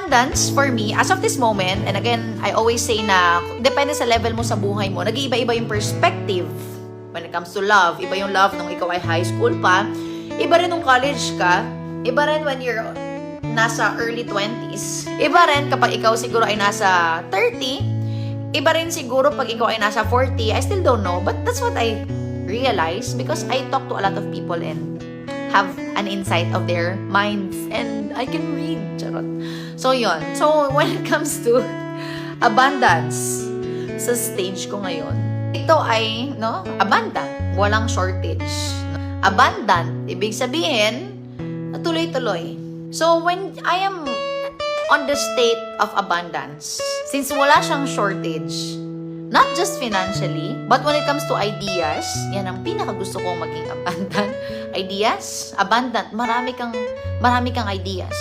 abundance for me, as of this moment, and again, I always say na, depende sa level mo sa buhay mo, nag-iiba-iba yung perspective when it comes to love. Iba yung love nung ikaw ay high school pa, iba rin nung college ka, iba rin when you're nasa early 20s, iba rin kapag ikaw siguro ay nasa 30, iba rin siguro pag ikaw ay nasa 40, I still don't know, but that's what I realize because I talk to a lot of people and have an insight of their minds and I can read. Charot. So, yun. So, when it comes to abundance sa stage ko ngayon, ito ay, no, abundant. Walang shortage. Abundant, ibig sabihin, tuloy-tuloy. So, when I am on the state of abundance, since wala siyang shortage, not just financially, but when it comes to ideas, yan ang pinakagusto kong maging abundant. Ideas, abundant, marami kang ideas.